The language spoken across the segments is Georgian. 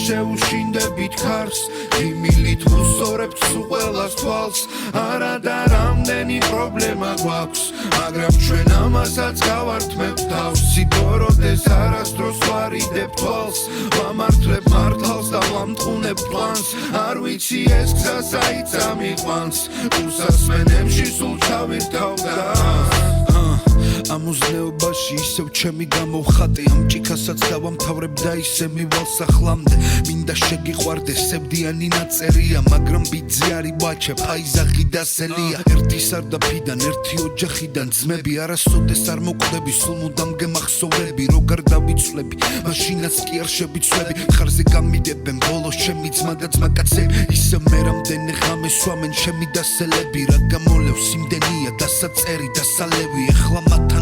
შეუშინდებით ქარს იმილით ვუსწორებთ სულ ყველას თვალს არა და რამდენი პრობლემა გვაქვს მაგრამ ჩვენ ამასაც გავართმევთ თავს სიბოროდეს არასდროს ვარიდებ თვალს ვამართლებ მართალს და ვამტყუნებ პლანს არ ვიცი ეს გზა საით ამიყვანს უსასმენებში სულ ჩავირთავ და ამოზნეობაში ისევ ჩემი გამოვხატე ამ ჭიქასაც დავამთავრებ და ისე მივალ სახლამდე მინდა შეგიყვარდეს სევდიანი ნაწერია მაგრამ ბიძი არის ბაჩე ფაიზაღი და სელია ერთი სარდაფიდან ერთი ოჯახიდან ძმები არასოდეს არ მოკვდები სულ მუდამ გემახსოვრები როგარ დავიცვლები მაშინაც კი არ შევიცვლები ხარზე გამიდებენ ბოლოს ჩემი ძმა და ძმაკაცები ისე მე რამდენი ღამე სვამენ ჩემი დასელები რა გამოლევს იმდენია დასაწერი დასალევი ეხლა მათთან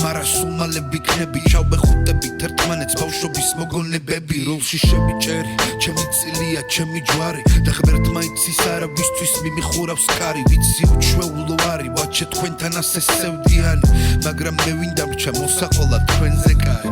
მარა სულ მალე ვიქნები ჩავბეხუტებით ერთმანეთს ბავშვობის მოგონებები როლში შევიჭერი ჩემი წილია ჩემი ჯვარი და ღმერთმა იცის არავისთვის მიმიხურავს კარი ვიცი უჩვეულო არის ვაჩე თქვენთან ასე სევდიანი მაგრამ მე ვინ დამრჩა მოსაყოლა თქვენზე კარი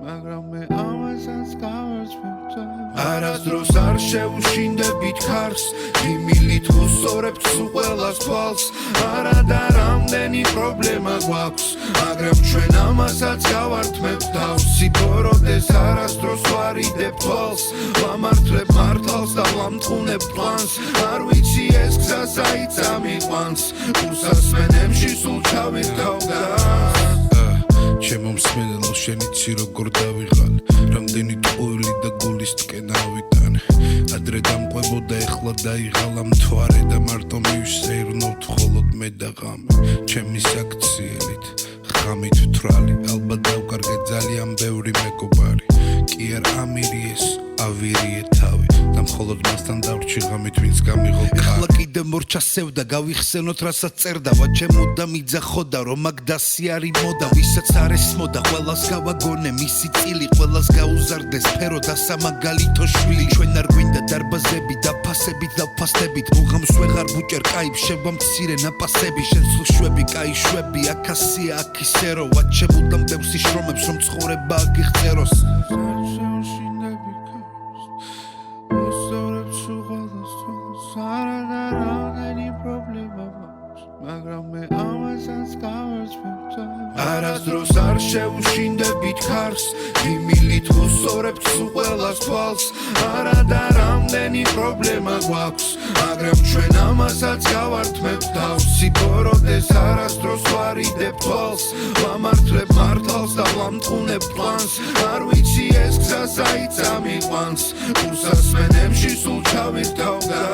მაგრამ მე ამასაც გავარცხევ არასდროს არ შეუშინდებით ქარს იმილით ვუსწორებთ სულ ყველას თვალს არა და რამდენი პრობლემა გვაქვს მაგრამ ჩვენ ამასაც გავართმევთ თავს სიბოროდეს არასდროს ვარიდებ თვალს ვამართლებ მართალს და ვამტყუნებ პლანს არ ვიცი ეს გზა საით ამიყვანს უსასმენებში სულ ჩავირთავ და ჩემო მსმენელო შენ იცი როგორ დავიღალე რამდენი ტყუილი და გულის ტკენა ავიტანე ადრე დამყვებოდა ეხლა დაიღალა მთვარე და მარტო მივსეირნოთ მხოლოდ მე და ღამე ჩემი საქციელით ღამით ვთვრალი ალბათ დავკარგე ძალიან ბევრი მეგობარი კი არ ამირიეს ავირიე თავი და მხოლოდ მასთან დავრჩი ღამით ვინც გამიღო ეხლა კიდე მორჩასევდა გავიხსენოთ რასაც წერდა ვაჩემოდა მიძახოდა რომ აქ დასი არის მოდა ვისაც არ ესმოდა ყველას გავაგონე მისი წილი ყველას გაუზარდეს სფერო და სამაგალითო შვილი ჩვენ არ გვინდა დარბაზები და ფასებით და ფასტებით მუღამს ვეღარ ბუჭერ კაი შევა მცირე ნაპასები შენ სულ შვები კაი შვები აქასია აქისერო ვაჩემოდა მდევს შრომებს რომ ცხოვრება აგიღწეროს არასდროს არ შეუშინდებით ქარს იმილით ვუსწორებთ სულ ყველას თვალს არა და რამდენი პრობლემა გვაქვს მაგრამ ჩვენ ამასაც გავართმევთ თავს სიბოროდეს არასდროს ვარიდებ თვალს ვამართლებ მართალს და ვამტყუნებ პლანს არ ვიცი ეს გზა საით ამიყვანს უსასმენებში სულ ჩავირთავ და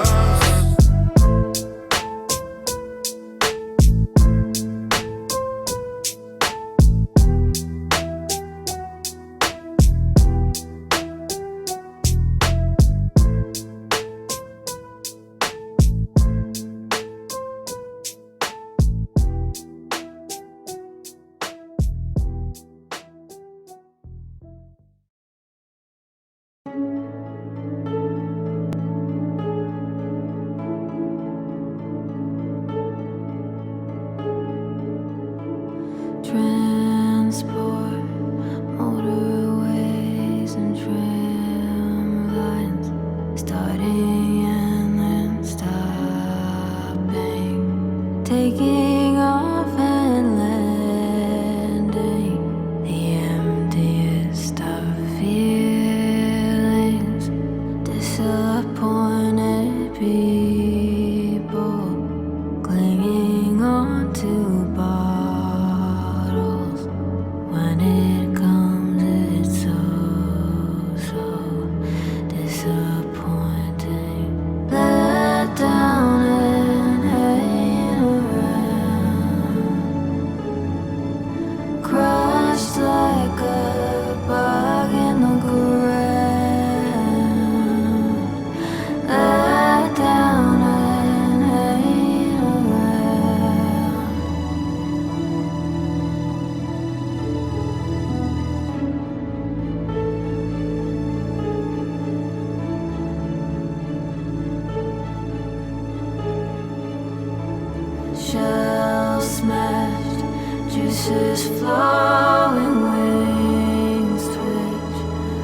juices flowing, wings twitch,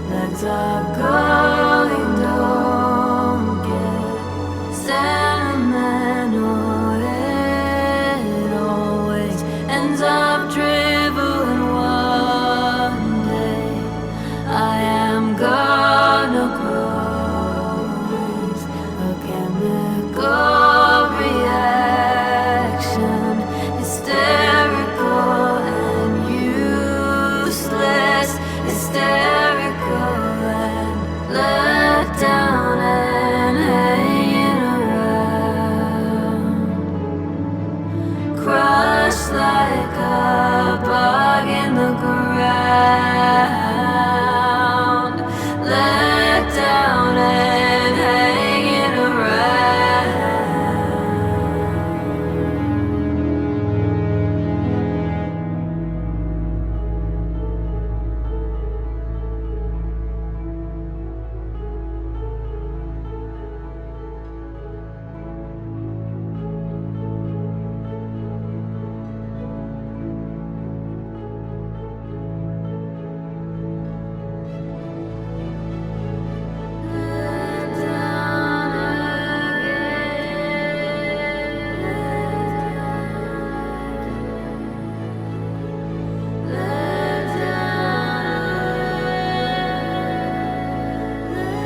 legs are going, don't get sentimental. It always ends up dribbling. One day I am gonna grow with a chemical reaction, hysterical and useless, hysterical and let down and hanging around, crushed like a bug in the ground.